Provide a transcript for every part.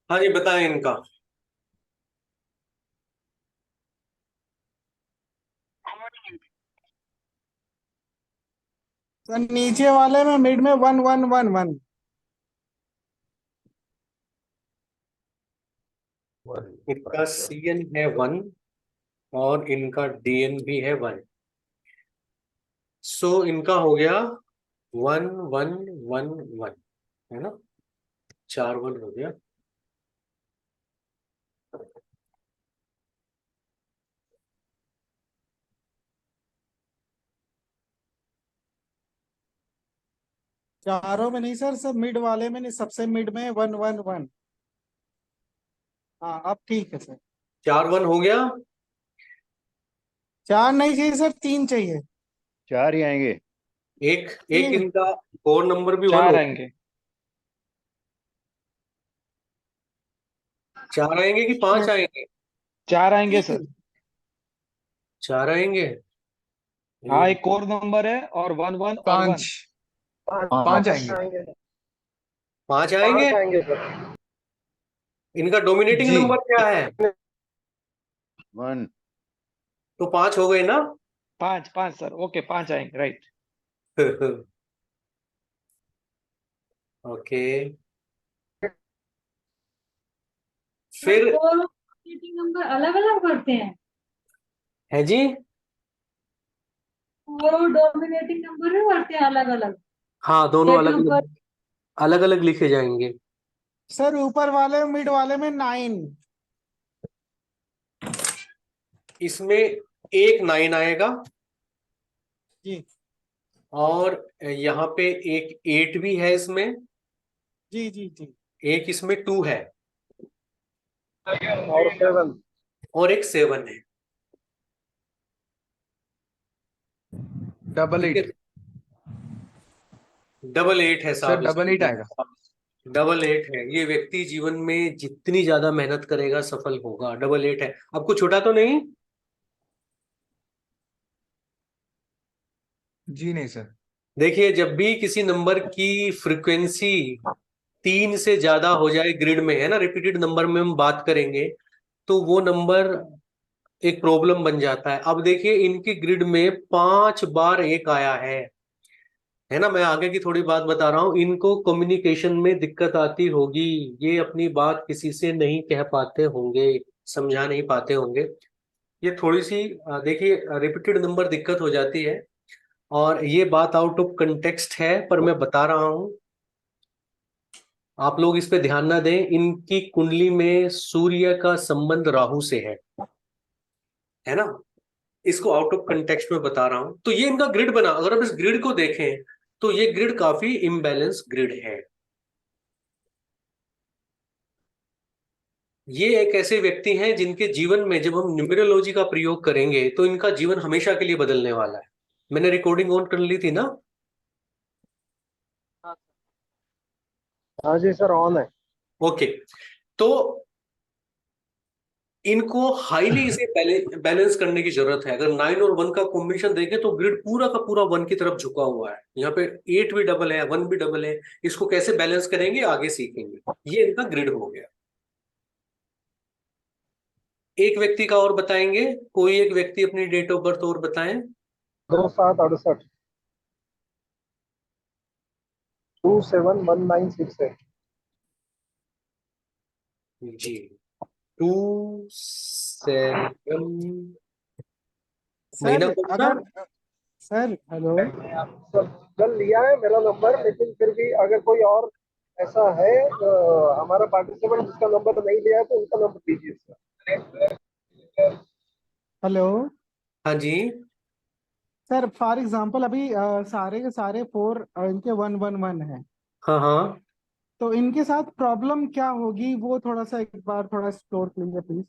हाँ जी, बताएं इनका। तो नीचे वाले में मिड में 1111। इनका सीएन है 1 और इनका डीएन भी है 1। सो इनका हो गया 1111, है ना? 4 1 हो गया। चारों में नहीं सर, सब मिड वाले में नहीं, सबसे मिड में 111। हाँ अब ठीक है सर। 4 1 हो गया। चार नहीं चाहिए सर, तीन चाहिए। चार ही आएंगे। एक एक तीन। इनका कोर नंबर भी 1 चार हो। आएंगे। 4 आएंगे कि 5 आएंगे? चार आएंगे सर। तीन। 4 आएंगे। हाँ, एक कोर नंबर है और वन वन और वन। पांच। पांच आएंगे। 5 आएंगे। इनका डोमिनेटिंग जी। नंबर क्या है? 1। तो 5 हो गए ना? पांच पांच सर, ओके, पांच आएंगे, राइट। ओके। फिर दो मीटिंग नंबर अलग अलग भरते हैं। है जी। और डोमिनेटिंग नंबर भी भरते हैं अलग अलग। हाँ, दोनों डेट अलग ऑफ अलग बर्थ। अलग अलग लिखे जाएंगे। सर ऊपर वाले मिड वाले में 9। इसमें एक 9 आएगा जी और यहाँ पे एक 8 भी है इसमें। जी जी जी। एक इसमें 2 है और 7। और एक 7 है। डबल ठीक है। 8। डबल 8 है सर साहब डबल 8 इसमें। आएगा। डबल 8 है। ये व्यक्ति जीवन में जितनी ज्यादा मेहनत करेगा सफल होगा। डबल 8 है। आपको छूटा तो नहीं? जी नहीं सर। देखिए, जब भी किसी नंबर की फ्रीक्वेंसी 3 से ज्यादा हो जाए ग्रिड में, है ना, रिपीटेड नंबर में हम बात करेंगे, तो वो नंबर एक प्रॉब्लम बन जाता है। अब देखिए, इनकी ग्रिड में 5 बार एक आया है ना। मैं आगे की थोड़ी बात बता रहा हूं। इनको कम्युनिकेशन में दिक्कत आती होगी। ये अपनी बात किसी से नहीं कह पाते होंगे, समझा नहीं पाते होंगे। ये थोड़ी सी देखिए, रिपीटेड नंबर दिक्कत हो जाती है। और ये बात आउट ऑफ कंटेक्स्ट है, पर मैं बता रहा हूं। आप लोग इस पे ध्यान ना दें। इनकी कुंडली में सूर्य का संबंध राहु से है ना। इसको आउट ऑफ कंटेक्स्ट में बता रहा हूं। तो ये इनका ग्रिड बना। अगर आप इस ग्रिड को देखें तो ये ग्रिड काफी इम्बैलेंस ग्रिड है। ये एक ऐसे व्यक्ति हैं जिनके जीवन में जब हम न्यूमेरोलॉजी का प्रयोग करेंगे तो इनका जीवन हमेशा के लिए बदलने वाला है। मैंने रिकॉर्डिंग ऑन कर ली थी ना? हाँ जी सर, ऑन है। ओके। तो इनको हाईली इसे बैलेंस करने की जरूरत है। अगर 9 और 1 का कॉम्बिनेशन देखें तो ग्रिड पूरा का पूरा 1 की तरफ झुका हुआ है। यहाँ पे 8 भी डबल है, 1 भी डबल है। इसको कैसे बैलेंस करेंगे आगे सीखेंगे। ये इनका ग्रिड हो गया। एक व्यक्ति का और बताएंगे। कोई एक व्यक्ति अपनी डेट ऑफ बर्थ और बताएं। 2768। 271968। जी। 27। महीना सर कौन सा? अगर, सर हेलो। सर कल लिया है मेरा नंबर, लेकिन फिर भी अगर कोई और ऐसा है हमारा पार्टिसिपेंट जिसका नंबर नहीं लिया है तो उनका नंबर दीजिए सर। हेलो। हाँ जी। सर फॉर एग्जांपल अभी सारे के सारे फोर इनके 111 है। हाँ हाँ। तो इनके साथ प्रॉब्लम क्या होगी वो थोड़ा सा एक बार थोड़ा एक्सप्लोर कीजिए प्लीज।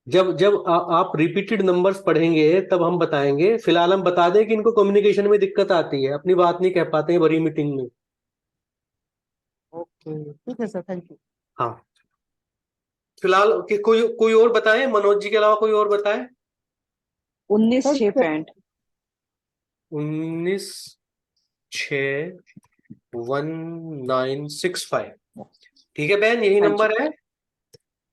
जब जब आप रिपीटेड नंबर्स पढ़ेंगे तब हम बताएंगे। फिलहाल हम बता दें कि इनको कम्युनिकेशन में दिक्कत आती है, अपनी बात नहीं कह पाते हैं बड़ी मीटिंग में। ओके ठीक है सर, थैंक यू। हाँ। फिलहाल कोई कोई और बताए, मनोज जी के अलावा कोई और बताए। 19 6 65। 19 6 1965। ठीक है बहन, यही हाँ जी। नंबर है।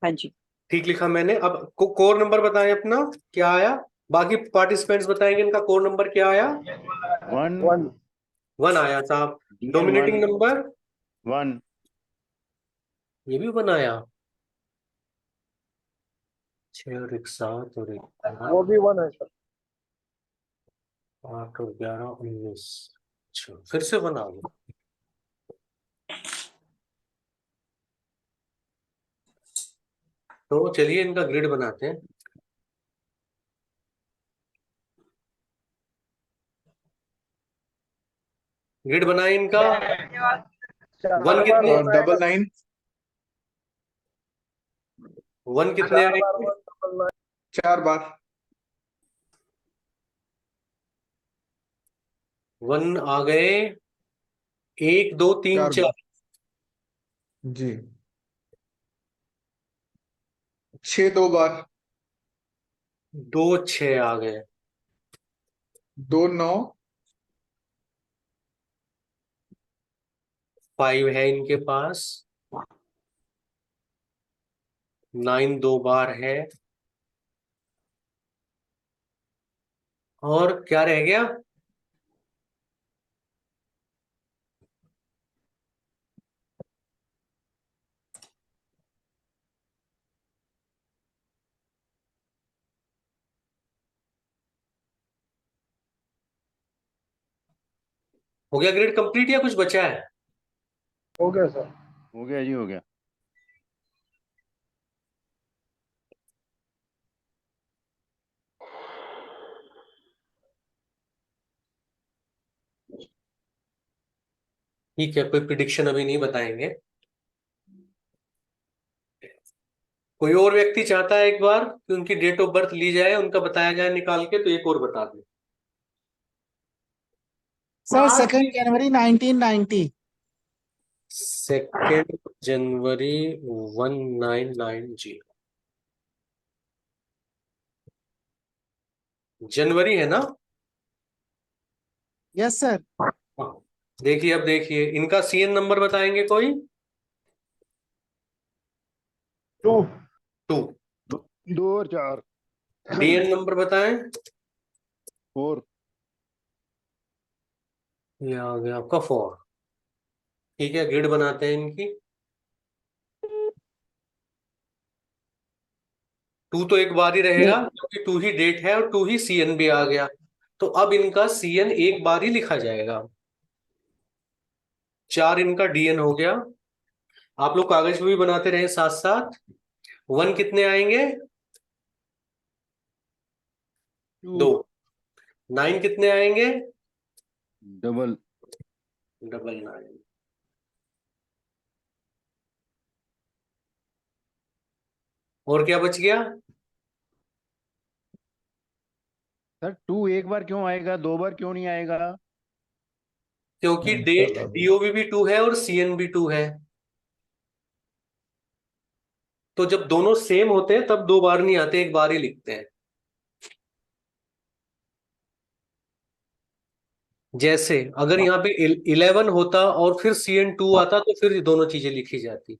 हाँ जी। ठीक लिखा मैंने। अब कोर नंबर बताएं अपना, क्या आया? बाकी पार्टिसिपेंट्स बताएंगे इनका कोर नंबर क्या आया। 1 1 1 आया साहब। DN डोमिनेटिंग 1 नंबर 1 ये भी 1 आया। 6 और 1 7 और 1 वो भी 1 है सर। 8 और 11 19। अच्छा, फिर से 1 आ गया। तो चलिए इनका ग्रिड बनाते हैं। ग्रिड बनाए इनका। 1 कितने, और डबल 9 1 कितने 4 बार आएंगे? 1 4 बार 1 आ गए। 1 2 3 4 4। जी 6 2 बार 2 6 आ गए। 2 9 5 है इनके पास। 9 2 बार है। और क्या रह गया? हो गया ग्रिड कंप्लीट या कुछ बचा है? हो गया सर। हो गया जी, हो गया। ठीक है, कोई प्रिडिक्शन अभी नहीं बताएंगे। कोई और व्यक्ति चाहता है एक बार कि उनकी डेट ऑफ बर्थ ली जाए, उनका बताया जाए निकाल के, तो एक और बता दें। सर 2 जनवरी 1990। 2 जनवरी 1990। जनवरी है ना? Yes sir. हाँ। देखिए, अब देखिए इनका सीएन नंबर बताएंगे कोई? 2 2। 2 और 4 डीएन नंबर बताएं। 4 ये आ गया आपका 4। ठीक है, ग्रिड बनाते हैं इनकी। 2 तो एक बार ही रहेगा क्योंकि 2 ही डेट है और 2 ही सीएन भी आ गया। तो अब इनका सीएन एक बार ही लिखा जाएगा। 4 इनका डीएन हो गया। आप लोग कागज पे भी बनाते रहे साथ साथ। 1 कितने आएंगे? 2। 9 कितने आएंगे? Double double 9। और क्या बच गया? सर 2 एक बार क्यों आएगा, 2 बार क्यों नहीं आएगा? क्योंकि डेट डीओवी भी 2 है और सीएन भी 2 है। तो जब दोनों सेम होते हैं तब 2 बार नहीं आते, एक बार ही लिखते हैं। जैसे अगर यहाँ पे 11 होता और फिर CN2 आता तो फिर ये दोनों चीजें लिखी जाती।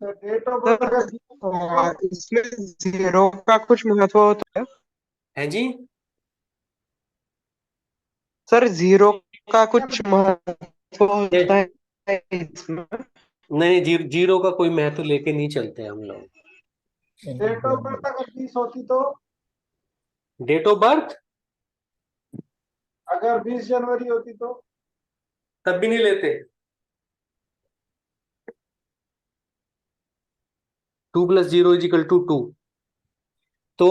डेट ऑफ बर्थ अगर 20 इसमें जीरो का कुछ महत्व होता है? है जी? सर जीरो का कुछ महत्व होता है इसमें? नहीं, जीरो का कोई महत्व लेके नहीं चलते हम लोग। डेट ऑफ बर्थ अगर 20 होती तो, डेट ऑफ बर्थ अगर 20 जनवरी होती तो तब भी नहीं लेते। 2 + 0 = 2। तो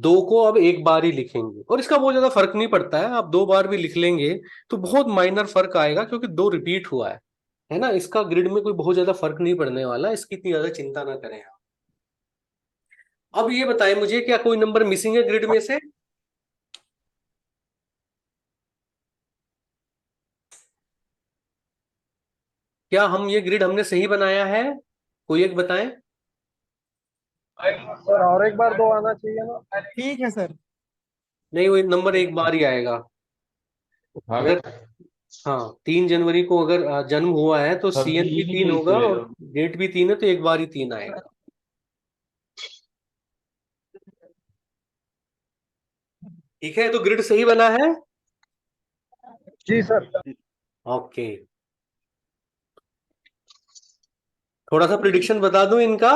2 को अब एक बार ही लिखेंगे और इसका बहुत ज्यादा फर्क नहीं पड़ता है। आप 2 बार भी लिख लेंगे तो बहुत माइनर फर्क आएगा क्योंकि 2 रिपीट हुआ है ना। इसका ग्रिड में कोई बहुत ज्यादा फर्क नहीं पड़ने वाला, इसकी इतनी ज्यादा चिंता ना करें आप। अब ये बताएं मुझे, क्या कोई नंबर मिसिंग है ग्रिड में से? क्या हम ये ग्रिड हमने सही बनाया है? कोई एक बताएं। सर और एक बार 2 आना चाहिए ना। ठीक है सर। नहीं, वो नंबर एक बार ही आएगा। अगर हाँ, 3 जनवरी को अगर जन्म हुआ है तो सीएन भी 3 होगा और डेट भी 3 है, तो एक बार ही 3 आएगा। ठीक है, तो ग्रिड सही बना है। जी सर। ओके, थोड़ा सा प्रिडिक्शन बता दूं इनका।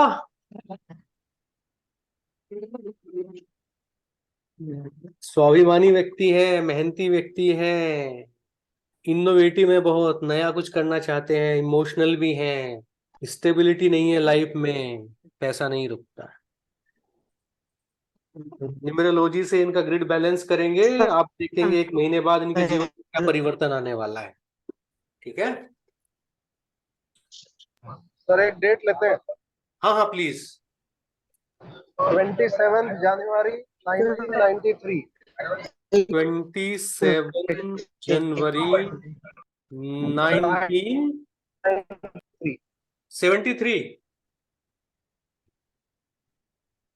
स्वाभिमानी व्यक्ति है, मेहनती व्यक्ति है, इनोवेटिव है, बहुत नया कुछ करना चाहते हैं, इमोशनल भी हैं, स्टेबिलिटी नहीं है लाइफ में, पैसा नहीं रुकता। न्यूमेरोलॉजी से इनका ग्रिड बैलेंस करेंगे, आप देखेंगे 1 महीने बाद इनके जीवन में क्या परिवर्तन आने वाला है। ठीक है, सर एक डेट लेते हैं। हाँ हाँ प्लीज। 27 जनवरी 1993। 27 जनवरी 1973।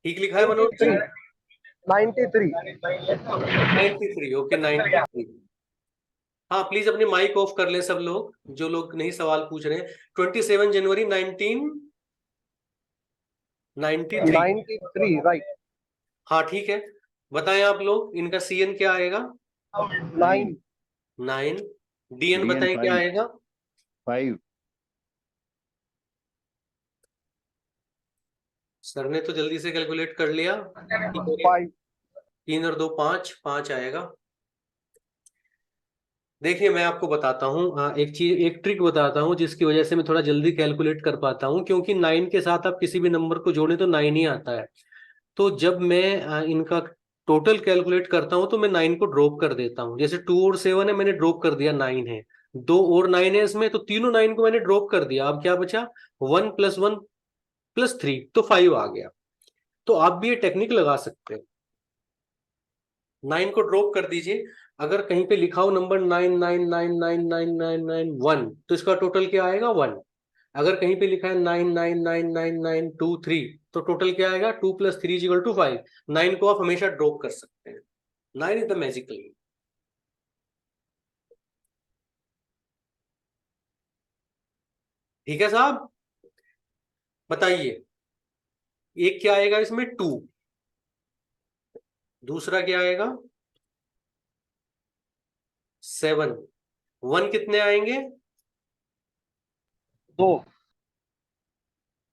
ठीक लिखा है मनोज जी? 93। 93, ओके 93। हाँ प्लीज अपने माइक ऑफ कर ले सब लोग, जो लोग नहीं सवाल पूछ रहे हैं। 27 जनवरी 1993। 93 राइट। हाँ ठीक है, बताएं आप लोग, इनका सीएन क्या आएगा? 9। 9। डीएन DN बताएं क्या 5। आएगा? 5। सर ने तो जल्दी से कैलकुलेट कर लिया। 5। 3 और 2 5, 5 आएगा। देखिए मैं आपको बताता हूँ, एक चीज, एक ट्रिक बताता हूँ जिसकी वजह से मैं थोड़ा जल्दी कैलकुलेट कर पाता हूँ, क्योंकि 9 के साथ आप किसी भी नंबर को जोड़े तो 9 ही आता है। तो जब मैं इनका टोटल कैलकुलेट करता हूँ तो मैं 9 को ड्रॉप कर देता हूँ। जैसे 2 और 7 है, मैंने ड्रॉप कर दिया, 9 है। 2 और 9 है इसमें, तो तीनों 9 को मैंने ड्रॉप कर दिया। अब क्या बचा? 1 + 1 + 3, तो 5 आ गया। तो आप भी ये टेक्निक लगा सकते हैं। 9 को ड्रॉप कर दीजिए। अगर कहीं पे लिखा हो नंबर 999999991, तो इसका टोटल क्या आएगा? 1। अगर कहीं पे लिखा है 9999923, तो टोटल क्या आएगा? 2 + 3 = 5। 9 को आप हमेशा ड्रॉप कर सकते हैं। 9 इज द मैजिकल। ठीक है साहब, बताइए, एक क्या आएगा इसमें? 2। दूसरा क्या आएगा? 7। 1 कितने आएंगे? 2।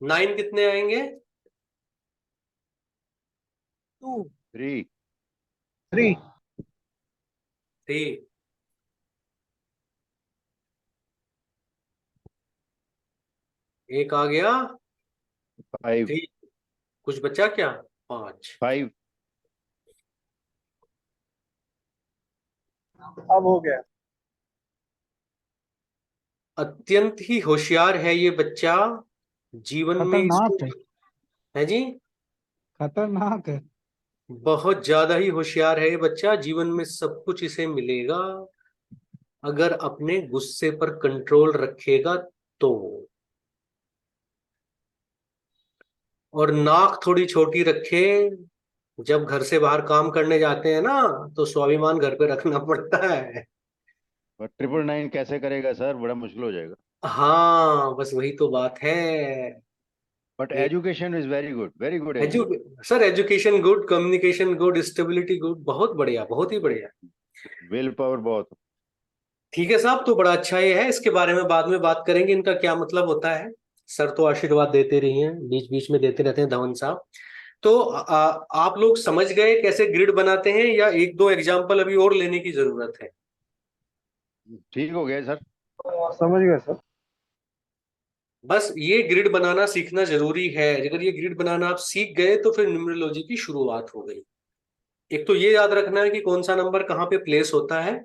9 कितने आएंगे? 2। 3। 3। 3। एक आ गया 5। 3, कुछ बचा क्या? 5। 5। अब हो गया। अत्यंत ही होशियार है ये बच्चा, जीवन में इसको, खतरनाक है, है जी, खतरनाक है। बहुत ज्यादा ही होशियार है ये बच्चा। जीवन में सब कुछ इसे मिलेगा, अगर अपने गुस्से पर कंट्रोल रखेगा तो। और नाक थोड़ी छोटी रखे, जब घर से बाहर काम करने जाते हैं ना, तो स्वाभिमान घर पे रखना पड़ता है। और 999 कैसे करेगा सर? बड़ा मुश्किल हो जाएगा। हाँ बस वही तो बात है। बट ये education is very good, very good एजु education. Sir, education good, communication good, stability good, बहुत बढ़िया, बहुत ही बढ़िया। विल पावर बहुत। ठीक है साहब, तो बड़ा अच्छा ये है, इसके बारे में बाद में बात करेंगे, इनका क्या मतलब होता है। सर तो आशीर्वाद देते रही हैं, बीच बीच में देते रहते हैं धवन साहब। तो आप लोग समझ गए कैसे ग्रिड बनाते हैं, या 1-2 एग्जाम्पल अभी और लेने की जरूरत है? ठीक हो गया सर। समझ गए सर। बस ये ग्रिड बनाना सीखना जरूरी है। अगर ये ग्रिड बनाना आप सीख गए तो फिर न्यूमरोलॉजी की शुरुआत हो गई। एक तो ये याद रखना है कि कौन सा नंबर कहाँ पे प्लेस होता है,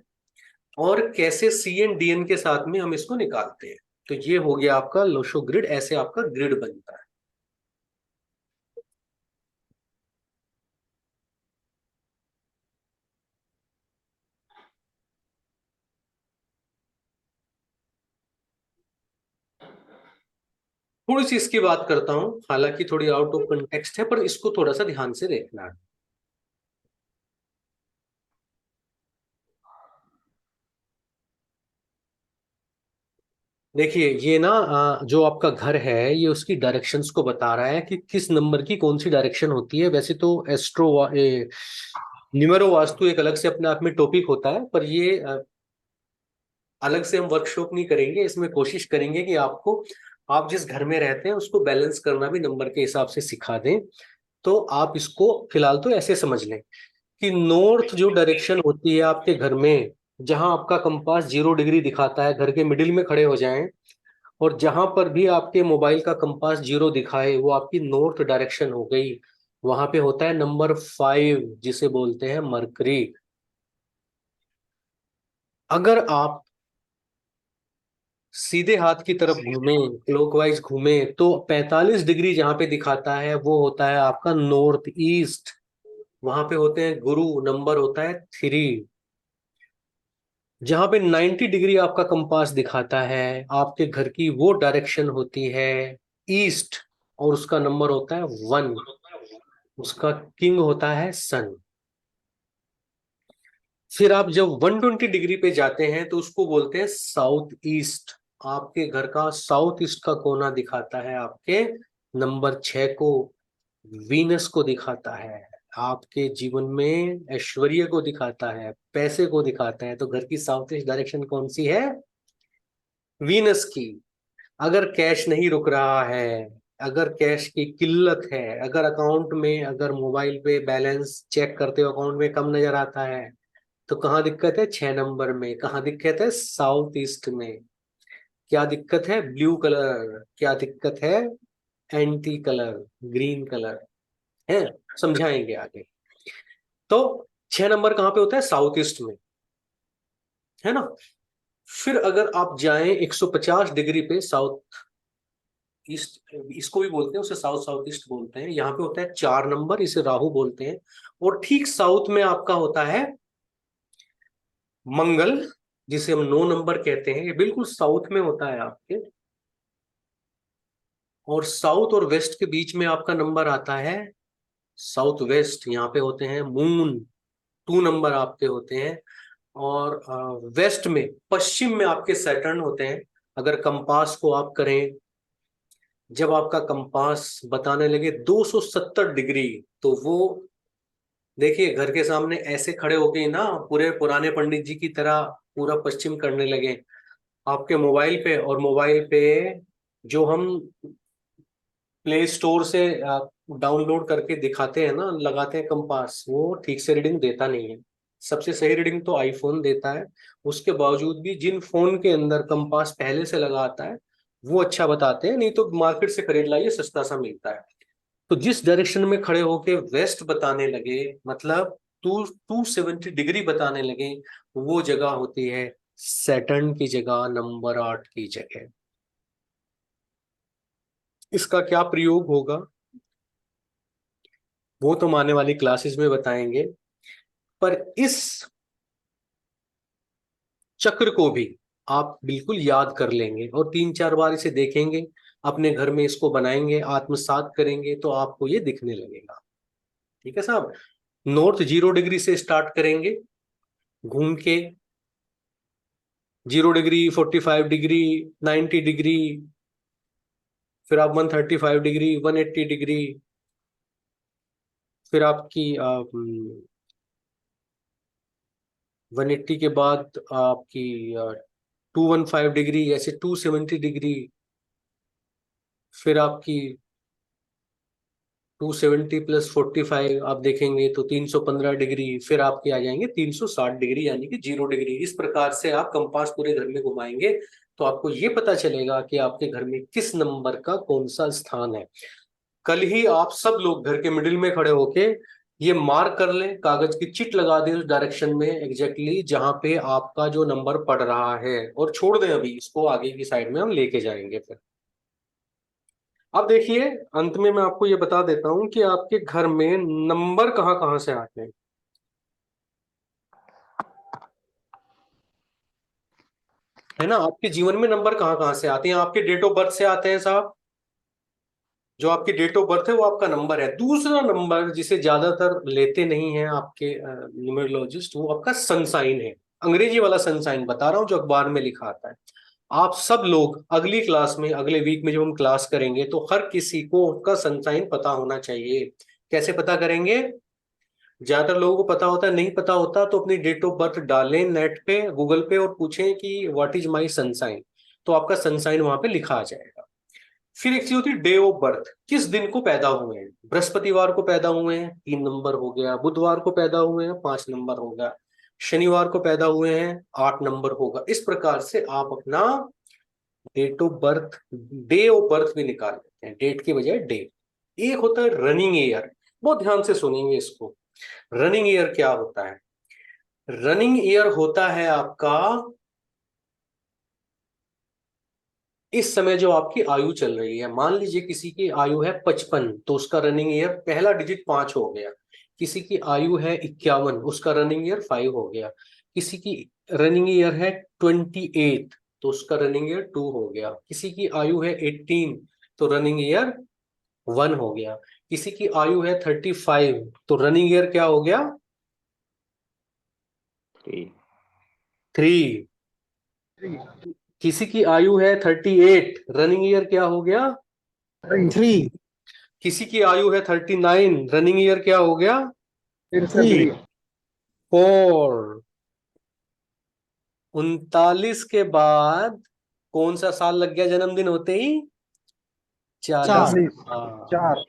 और कैसे सी एंड डी एन के साथ में हम इसको निकालते हैं। तो ये हो गया आपका लोशो ग्रिड, ऐसे आपका ग्रिड बनता है। थोड़ी सी इसकी बात करता हूं, हालांकि थोड़ी आउट ऑफ कंटेक्स्ट है, पर इसको थोड़ा सा ध्यान से देखना है। देखिए ये ना जो आपका घर है ये उसकी डायरेक्शंस को बता रहा है कि किस नंबर की कौन सी डायरेक्शन होती है। वैसे तो न्यूमेरो वास्तु एक अलग से अपने आप में टॉपिक होता है, पर ये अलग से हम वर्कशॉप नहीं करेंगे। इसमें कोशिश करेंगे कि आपको, आप जिस घर में रहते हैं उसको बैलेंस करना भी नंबर के हिसाब से सिखा दें। तो आप इसको फिलहाल तो ऐसे समझ लें कि नॉर्थ जो डायरेक्शन होती है आपके घर में, जहां आपका कंपास 0 डिग्री दिखाता है, घर के मिडिल में खड़े हो जाएं, और जहां पर भी आपके मोबाइल का कंपास 0 दिखाए वो आपकी नॉर्थ डायरेक्शन हो गई। वहां पे होता है नंबर 5 जिसे बोलते हैं मरकरी। अगर आप सीधे हाथ की तरफ घूमे, क्लॉकवाइज घूमे, तो 45 डिग्री जहां पे दिखाता है वो होता है आपका नॉर्थ ईस्ट। वहां पे होते हैं गुरु, नंबर होता है 3। जहां पे 90 डिग्री आपका कंपास दिखाता है आपके घर की, वो डायरेक्शन होती है ईस्ट, और उसका नंबर होता है 1। उसका किंग होता है सन। फिर आप जब 120 डिग्री पे जाते हैं तो उसको बोलते हैं साउथ ईस्ट। आपके घर का साउथ ईस्ट का कोना दिखाता है आपके नंबर 6 को, वीनस को दिखाता है, आपके जीवन में ऐश्वर्य को दिखाता है, पैसे को दिखाता है। तो घर की साउथ ईस्ट डायरेक्शन कौन सी है? वीनस की। अगर कैश नहीं रुक रहा है, अगर कैश की किल्लत है, अगर अकाउंट में, अगर मोबाइल पे बैलेंस चेक करते हो अकाउंट में कम नजर आता है, तो कहाँ दिक्कत है? 6 नंबर में। कहाँ दिक्कत है? साउथ ईस्ट में। क्या दिक्कत है? Blue colour. क्या दिक्कत है? एंटी कलर, ग्रीन कलर है। समझाएंगे आगे। तो 6 नंबर कहाँ पे होता है? साउथ ईस्ट में, है ना। फिर अगर आप जाएं 150 डिग्री पे साउथ ईस्ट, इसको भी बोलते हैं, उसे साउथ साउथ ईस्ट बोलते हैं। यहाँ पे होता है 4 नंबर, इसे राहु बोलते हैं। और ठीक साउथ में आपका होता है मंगल, जिसे हम 9 नंबर कहते हैं। ये बिल्कुल साउथ में होता है आपके। और साउथ और वेस्ट के बीच में आपका नंबर आता है साउथ वेस्ट। यहाँ पे होते हैं मून, 2 नंबर आपके होते हैं। और वेस्ट में, पश्चिम में आपके सैटर्न होते हैं। अगर कंपास को आप करें, जब आपका कंपास बताने लगे 270 डिग्री, तो वो देखिए घर के सामने ऐसे खड़े हो गए ना, पूरे पुराने पंडित जी की तरह पूरा पश्चिम करने लगे आपके मोबाइल पे। और मोबाइल पे जो हम प्ले स्टोर से डाउनलोड करके दिखाते हैं ना, लगाते हैं कंपास, वो ठीक से रीडिंग देता नहीं है। सबसे सही रीडिंग तो आईफोन देता है। उसके बावजूद भी जिन फोन के अंदर कंपास पहले से लगा आता है वो अच्छा बताते हैं, नहीं तो मार्केट से खरीद लाइए, सस्ता सा मिलता है। तो जिस डायरेक्शन में खड़े होके वेस्ट बताने लगे, मतलब 270 डिग्री बताने लगे, वो जगह होती है सैटर्न की जगह, नंबर 8 की जगह। इसका क्या प्रयोग होगा वो तो हम आने वाली क्लासेस में बताएंगे। पर इस चक्र को भी आप बिल्कुल याद कर लेंगे और 3-4 बार इसे देखेंगे, अपने घर में इसको बनाएंगे, आत्मसात करेंगे, तो आपको ये दिखने लगेगा। ठीक है साहब। नॉर्थ 0 डिग्री से स्टार्ट करेंगे, घूम के 0 डिग्री, 45 डिग्री, 90 डिग्री, फिर आप 135 डिग्री, 180 डिग्री, फिर आपकी 180 के बाद आपकी 215 डिग्री, ऐसे 270 डिग्री, फिर आपकी 270 प्लस 45 आप देखेंगे तो 315 डिग्री, फिर आपके आ जाएंगे 360 डिग्री, यानी कि 0 डिग्री। इस प्रकार से आप कंपास पूरे घर में घुमाएंगे तो आपको ये पता चलेगा कि आपके घर में किस नंबर का कौन सा स्थान है। कल ही आप सब लोग घर के मिडिल में खड़े होके ये मार्क कर लें, कागज की चिट लगा दें उस डायरेक्शन में एग्जैक्टली जहां पे आपका जो नंबर पड़ रहा है, और छोड़ दें। अभी इसको आगे की साइड में हम लेके जाएंगे फिर। अब देखिए, अंत में मैं आपको ये बता देता हूं कि आपके घर में नंबर कहाँ कहाँ से आते हैं। है ना, आपके जीवन में नंबर कहाँ कहाँ से आते हैं? आपके डेट ऑफ बर्थ से आते हैं साहब। जो आपकी डेट ऑफ बर्थ है वो आपका नंबर है। दूसरा नंबर जिसे ज्यादातर लेते नहीं है आपके न्यूमरोलॉजिस्ट, वो आपका सन साइन है। अंग्रेजी वाला सन साइन बता रहा हूं जो अखबार में लिखा आता है। आप सब लोग अगली क्लास में, अगले वीक में जब हम क्लास करेंगे तो हर किसी को उसका सनसाइन पता होना चाहिए। कैसे पता करेंगे? ज्यादातर लोगों को पता होता है, नहीं पता होता तो अपनी डेट ऑफ बर्थ डालें नेट पे, गूगल पे, और पूछें कि व्हाट इज माई सनसाइन, तो आपका सनसाइन वहां पे लिखा आ जाएगा। फिर एक चीज होती है डे ऑफ बर्थ, किस दिन को पैदा हुए हैं। बृहस्पतिवार को पैदा हुए हैं, 3 नंबर हो गया। बुधवार को पैदा हुए हैं, 5 नंबर होगा। शनिवार को पैदा हुए हैं, 8 नंबर होगा। इस प्रकार से आप अपना date of birth, day of birth भी निकाल लेते हैं, डेट की बजाय डे। एक होता है रनिंग ईयर, बहुत ध्यान से सुनेंगे इसको। रनिंग ईयर क्या होता है? रनिंग ईयर होता है आपका इस समय जो आपकी आयु चल रही है। मान लीजिए किसी की आयु है 55, तो उसका रनिंग ईयर पहला डिजिट 5 हो गया। किसी की आयु है 51, उसका रनिंग ईयर 5 हो गया। किसी की रनिंग ईयर है 28, तो उसका रनिंग ईयर 2 हो गया। किसी की आयु है 18, तो रनिंग ईयर 1 हो गया। किसी की आयु है 35, तो रनिंग ईयर क्या हो गया? 3। किसी की आयु है 38, रनिंग ईयर क्या हो गया? 3 किसी की आयु है 39, रनिंग ईयर क्या हो गया? फिर से 3 3। 4। 39 के बाद कौन सा साल लग गया जन्मदिन होते ही? 40। 40। हाँ। 4।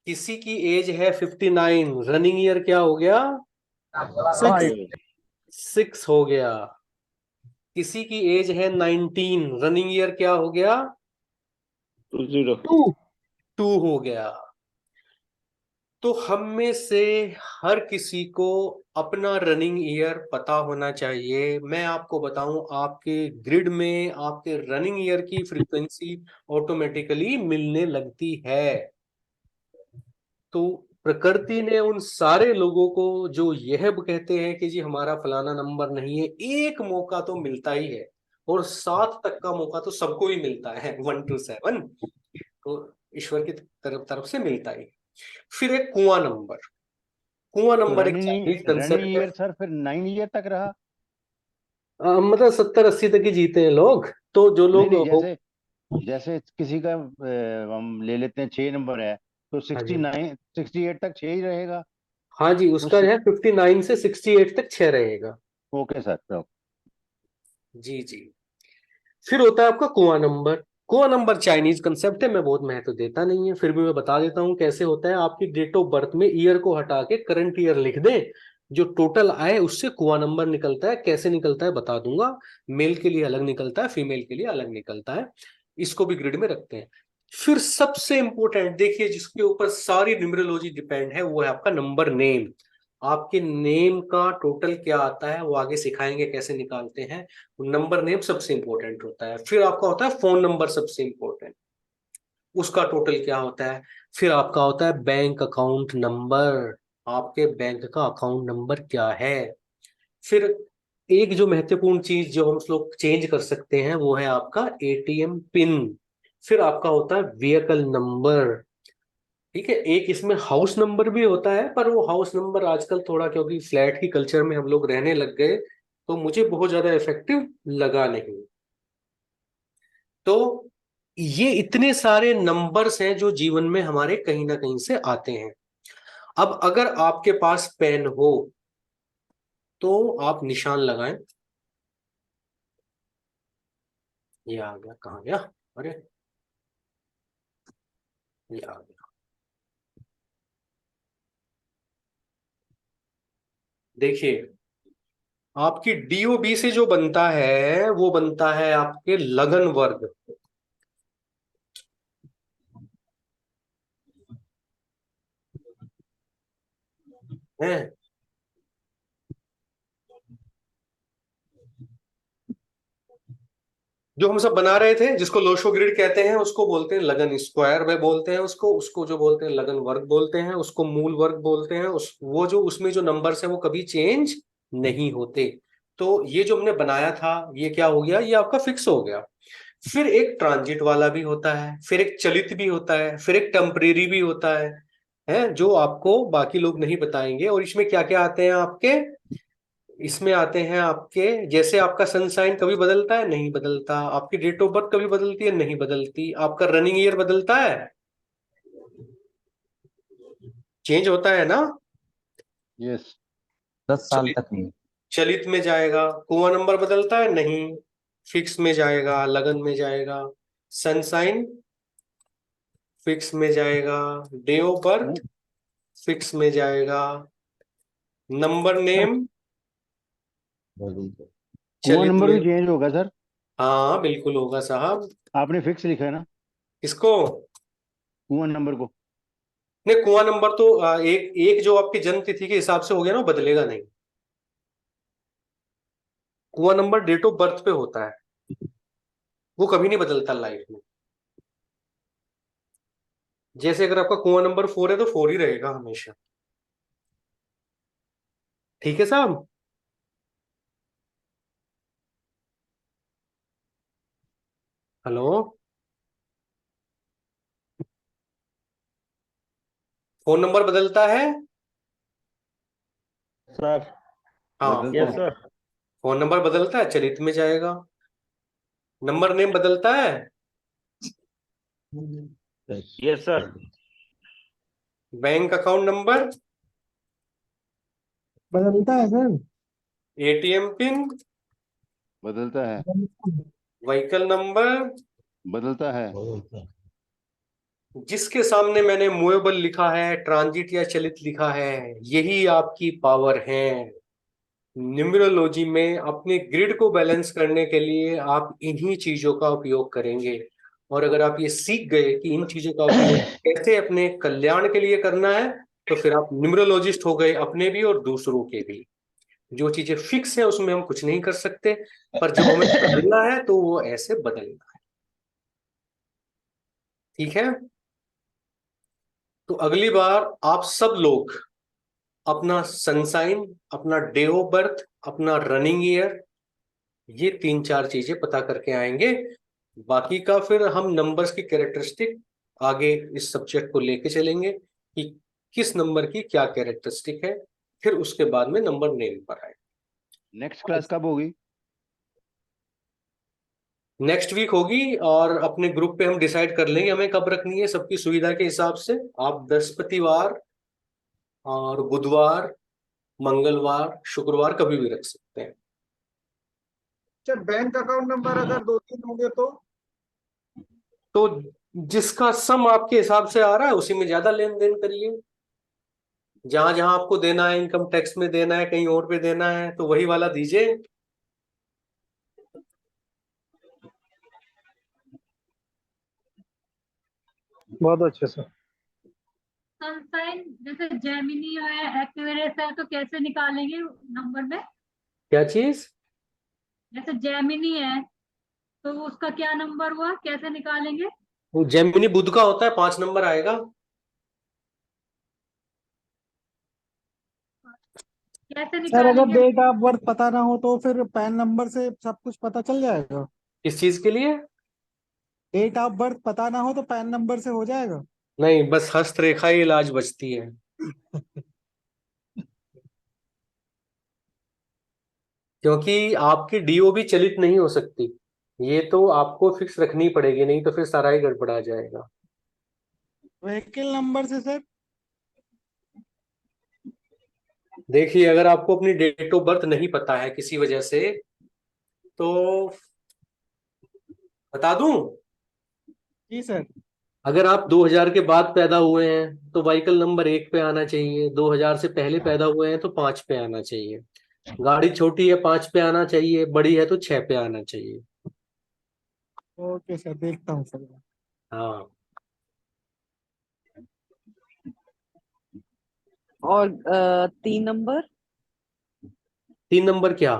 किसी की एज है 59, रनिंग ईयर क्या हो गया? 5। 6 हो गया। किसी की एज है 19, रनिंग ईयर क्या हो गया? 2 2 हो गया। तो हम में से हर किसी को अपना रनिंग ईयर पता होना चाहिए। मैं आपको बताऊं, आपके ग्रिड में आपके रनिंग ईयर की फ्रीक्वेंसी ऑटोमेटिकली मिलने लगती है। तो प्रकृति ने उन सारे लोगों को जो यह कहते हैं कि जी हमारा फलाना नंबर नहीं है, एक मौका तो मिलता ही है, और 7 तक का मौका तो सबको ही मिलता है, 1 to 7, तो ईश्वर की तरफ से मिलता ही। फिर एक कुआं नंबर। कुआं तो नंबर एक रनिंग चाइनीज रनिंग कंसेप्ट है। ईयर सर फिर 9 ईयर तक रहा? मतलब 70-80 तक ही जीते हैं लोग। तो जो नहीं लोग नहीं, जैसे जैसे किसी का हम ले लेते हैं 6 नंबर है, तो हाँ जी, 68 तक 6 ही रहेगा। हाँ जी, उसका उस है 59 से 68 तक 6 रहेगा। ओके सर, तो जी जी। फिर होता है आपका कुआं नंबर। कुआं नंबर चाइनीज कंसेप्ट है, मैं बहुत महत्व देता नहीं है, फिर भी मैं बता देता हूँ कैसे होता है। आपकी डेट ऑफ बर्थ में ईयर को हटा के करंट ईयर लिख दें, जो टोटल आए उससे कुआं नंबर निकलता है। कैसे निकलता है बता दूंगा। मेल के लिए अलग निकलता है, फीमेल के लिए अलग निकलता है। इसको भी ग्रिड में रखते हैं। फिर सबसे इंपॉर्टेंट देखिए, जिसके ऊपर सारी न्यूमरोलॉजी डिपेंड है, वो है आपका नंबर नेम। आपके नेम का टोटल क्या आता है वो आगे सिखाएंगे कैसे निकालते हैं। नंबर नेम सबसे इंपॉर्टेंट होता है। फिर आपका होता है फोन नंबर सबसे इंपॉर्टेंट, उसका टोटल क्या होता है। फिर आपका होता है बैंक अकाउंट नंबर, आपके बैंक का अकाउंट नंबर क्या है। फिर एक जो महत्वपूर्ण चीज जो हम लोग चेंज कर सकते हैं वो है आपका एटीएम पिन। फिर आपका होता है व्हीकल नंबर। ठीक है, एक इसमें हाउस नंबर भी होता है, पर वो हाउस नंबर आजकल थोड़ा, क्योंकि फ्लैट की कल्चर में हम लोग रहने लग गए, तो मुझे बहुत ज्यादा इफेक्टिव लगा नहीं। तो ये इतने सारे नंबर्स हैं जो जीवन में हमारे कहीं ना कहीं से आते हैं। अब अगर आपके पास पेन हो तो आप निशान लगाएं। ये आ गया, कहाँ गया? अरे ये आ गया। देखिए, आपकी डीओबी से जो बनता है वो बनता है आपके लगन वर्ग है। जो हम सब बना रहे थे, जिसको लोशो ग्रिड कहते हैं, उसको बोलते हैं लगन स्क्वायर में बोलते हैं उसको। उसको जो बोलते हैं लगन वर्ग बोलते हैं, उसको मूल वर्ग बोलते हैं। उस वो जो उसमें जो नंबर्स है वो कभी चेंज नहीं होते। तो ये जो हमने बनाया था ये क्या हो गया, ये आपका फिक्स हो गया। फिर एक ट्रांजिट वाला भी होता है, फिर एक चलित भी होता है, फिर एक टेम्परेरी भी होता है जो आपको बाकी लोग नहीं बताएंगे। और इसमें क्या क्या आते हैं आपके, इसमें आते हैं आपके, जैसे आपका सन साइन कभी बदलता है, नहीं बदलता। आपकी डेट ऑफ बर्थ कभी बदलती है, नहीं बदलती। आपका रनिंग ईयर बदलता है, चेंज होता है ना। यस। 10 साल चलित तक नहीं। चलित में जाएगा। कुआं नंबर बदलता है, नहीं। फिक्स में जाएगा, लगन में जाएगा। सन साइन फिक्स में जाएगा। डे ऑफ बर्थ फिक्स में जाएगा। नंबर नेम बिल्कुल। कुआं चलित नंबर में। भी चेंज होगा सर? हाँ बिल्कुल होगा साहब। आपने फिक्स लिखा है ना इसको कुआं नंबर को? नहीं, कुआं नंबर तो एक एक जो आपकी जन्म तिथि के हिसाब से हो गया ना, वो बदलेगा नहीं। कुआं नंबर डेट ऑफ बर्थ पे होता है, वो कभी नहीं बदलता लाइफ में। जैसे अगर आपका कुआं नंबर 4 है तो 4 ही रहेगा हमेशा। ठीक है साहब। हेलो। फोन नंबर बदलता है। सर। हाँ, बदलता है। फोन फोन नंबर बदलता है, चरित में जाएगा। नंबर नेम बदलता है। Yes sir. Bank account number, बदलता है सर। एटीएम पिन, बदलता है। Vehicle number. बदलता है। जिसके सामने मैंने मूवेबल लिखा है, ट्रांजिट या चलित लिखा है, यही आपकी पावर है। न्यूमरोलॉजी में अपने ग्रिड को बैलेंस करने के लिए आप इन्हीं चीजों का उपयोग करेंगे। और अगर आप ये सीख गए कि इन चीजों का उपयोग कैसे अपने कल्याण के लिए करना है, तो फिर आप न्यूमरोलॉजिस्ट हो गए, अपने भी और दूसरों के भी। जो चीजें फिक्स है उसमें हम कुछ नहीं कर सकते, पर जब हमें बदलना है तो वो ऐसे बदलना है। ठीक है। तो अगली बार आप सब लोग अपना सनसाइन, अपना डे ऑफ बर्थ, अपना रनिंग ईयर, ये 3-4 चीजें पता करके आएंगे। बाकी का फिर हम नंबर्स की कैरेक्टरिस्टिक आगे इस सब्जेक्ट को लेके चलेंगे कि किस नंबर की क्या कैरेक्टरिस्टिक है। फिर उसके बाद में नंबर नेम पर आए। नेक्स्ट क्लास कब होगी? नेक्स्ट वीक होगी, और अपने ग्रुप पे हम डिसाइड कर लेंगे हमें कब रखनी है, सबकी सुविधा के हिसाब से। आप बृहस्पतिवार और बुधवार, मंगलवार, शुक्रवार कभी भी रख सकते हैं। अच्छा, बैंक अकाउंट नंबर अगर 2-3 होंगे तो जिसका सम आपके हिसाब से आ रहा है उसी में ज्यादा लेन देन करिए। जहां जहां आपको देना है, इनकम टैक्स में देना है, कहीं और पे देना है, तो वही वाला दीजिए। बहुत अच्छे सर। सनसाइन जैसे जेमिनी है, एक्वेरियस है, तो कैसे निकालेंगे नंबर में? क्या चीज? जैसे जेमिनी है तो उसका क्या नंबर हुआ, कैसे निकालेंगे? वो जेमिनी बुध का होता है, 5 नंबर आएगा। कैसे सर अगर निकालेंगे? डेट ऑफ बर्थ पता ना हो तो फिर पैन नंबर से सब कुछ पता चल जाएगा। किस चीज के लिए? डेट ऑफ बर्थ पता ना हो तो पैन नंबर से हो जाएगा। नहीं, बस हस्तरेखा ही इलाज बचती है। क्योंकि आपकी डीओ भी चलित नहीं हो सकती, ये तो आपको फिक्स रखनी पड़ेगी, नहीं तो फिर सारा ही गड़बड़ा जाएगा। व्हीकल नंबर से सर। देखिए, अगर आपको अपनी डेट ऑफ बर्थ नहीं पता है किसी वजह से, तो बता दूं। जी सर। अगर आप 2000 के बाद पैदा हुए हैं तो व्हीकल नंबर 1 पे आना चाहिए। 2000 से पहले पैदा हुए हैं तो 5 पे आना चाहिए। गाड़ी छोटी है 5 पे आना चाहिए, बड़ी है तो 6 पे आना चाहिए। ओके सर, देखता हूँ सर। हाँ। और 3 नंबर 3 नंबर क्या?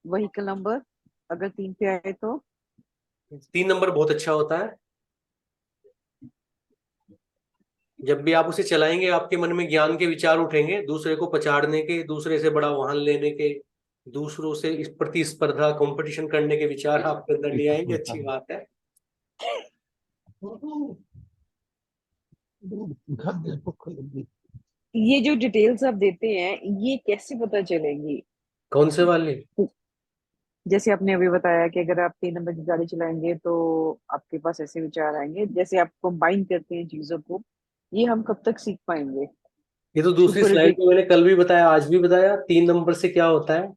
व्हीकल नंबर अगर 3 पे आए तो? 3 नंबर बहुत अच्छा होता है। जब भी आप उसे चलाएंगे आपके मन में ज्ञान के विचार उठेंगे, दूसरे को पछाड़ने के, दूसरे से बड़ा वाहन लेने के, दूसरों से इस प्रतिस्पर्धा कंपटीशन करने के विचार आपके अंदर नहीं आएंगे। अच्छी बात है। ये जो डिटेल्स आप देते हैं ये कैसे पता चलेगी? कौन से वाले? जैसे आपने अभी बताया कि अगर आप 3 नंबर की गाड़ी चलाएंगे तो आपके पास ऐसे विचार आएंगे, जैसे आप कंबाइन करते हैं चीजों को, ये हम कब तक सीख पाएंगे? ये तो दूसरी स्लाइड में मैंने कल भी बताया, आज भी बताया, 3 नंबर से क्या होता है।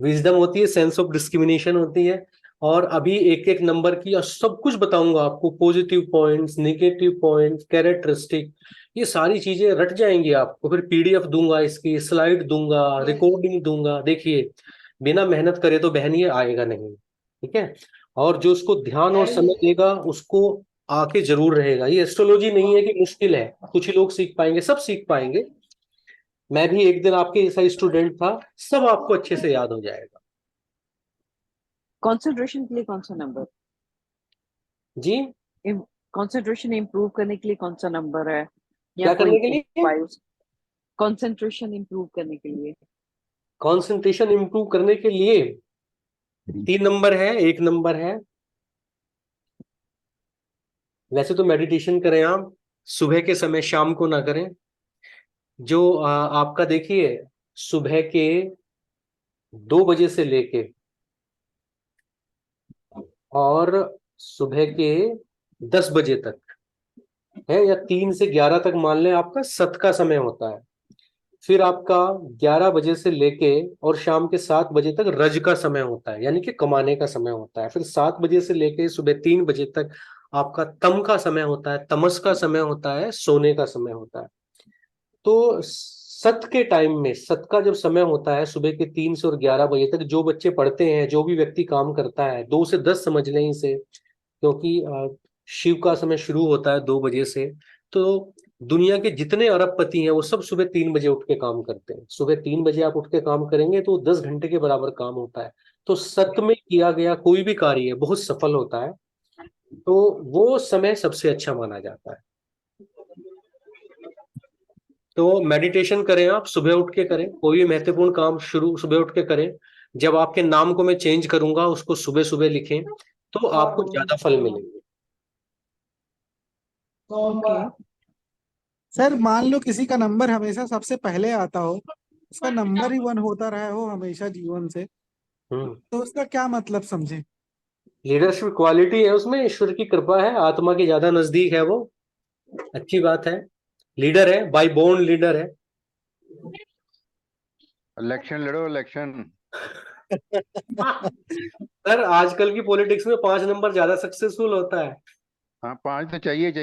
विजडम होती है, सेंस ऑफ डिस्क्रिमिनेशन होती है, और अभी एक एक नंबर की सब कुछ बताऊंगा आपको, positive points, negative points, characteristic, ये सारी चीजें रट जाएंगी आपको। फिर पीडीएफ दूंगा, इसकी स्लाइड दूंगा, रिकॉर्डिंग दूंगा। देखिए, बिना मेहनत करे तो बहन ये आएगा नहीं, ठीक है। और जो उसको ध्यान और समय देगा उसको आके जरूर रहेगा। ये एस्ट्रोलॉजी नहीं है कि मुश्किल है, कुछ ही लोग सीख पाएंगे, सब सीख पाएंगे। मैं भी एक दिन आपके जैसा स्टूडेंट था, सब आपको अच्छे से याद हो जाएगा। कंसंट्रेशन के लिए कौन सा नंबर? जी, कंसंट्रेशन इंप्रूव करने के लिए कौन सा नंबर है, या क्या करने के कोई लिए? उपाय? कंसंट्रेशन इंप्रूव करने के लिए। कंसंट्रेशन इंप्रूव करने के लिए 3 नंबर है, 1 नंबर है। वैसे तो मेडिटेशन करें आप, सुबह के समय, शाम को ना करें। जो आपका देखिए, सुबह के 2 बजे से लेके और सुबह के 10 बजे तक है, या 3 से 11 तक मान लें, आपका सत का समय होता है। फिर आपका 11 बजे से लेके और शाम के 7 बजे तक रज का समय होता है, यानी कि कमाने का समय होता है। फिर 7 बजे से लेके सुबह 3 बजे तक आपका तम का समय होता है, तमस का समय होता है, सोने का समय होता है। तो सत के टाइम में, सत का जब समय होता है सुबह के 3 से और 11 बजे तक, जो बच्चे पढ़ते हैं, जो भी व्यक्ति काम करता है, 2 से 10 समझ लें इसे, क्योंकि शिव का समय शुरू होता है 2 बजे से। तो दुनिया के जितने अरबपति हैं वो सब सुबह 3 बजे उठ के काम करते हैं। सुबह 3 बजे आप उठ के काम करेंगे तो 10 घंटे के बराबर काम होता है। तो सत में किया गया कोई भी कार्य बहुत सफल होता है। तो वो समय सबसे अच्छा माना जाता है। तो मेडिटेशन करें आप, सुबह उठ के करें, कोई भी महत्वपूर्ण काम शुरू सुबह उठ के करें। जब आपके नाम को मैं चेंज करूंगा, उसको सुबह सुबह लिखें, तो आपको ज्यादा फल मिलेंगे। सर मान लो किसी का नंबर हमेशा सबसे पहले आता हो, उसका नंबर ही 1 होता रहा हो हमेशा जीवन से, तो उसका क्या मतलब समझे? लीडरशिप क्वालिटी है उसमें, ईश्वर की कृपा है, आत्मा के ज्यादा नजदीक है वो, अच्छी बात है। लीडर है, बाय बोर्न लीडर है। इलेक्शन लड़ो, इलेक्शन। सर आजकल की पॉलिटिक्स में 5 नंबर ज्यादा सक्सेसफुल होता है। हाँ, 5 तो चाहिए।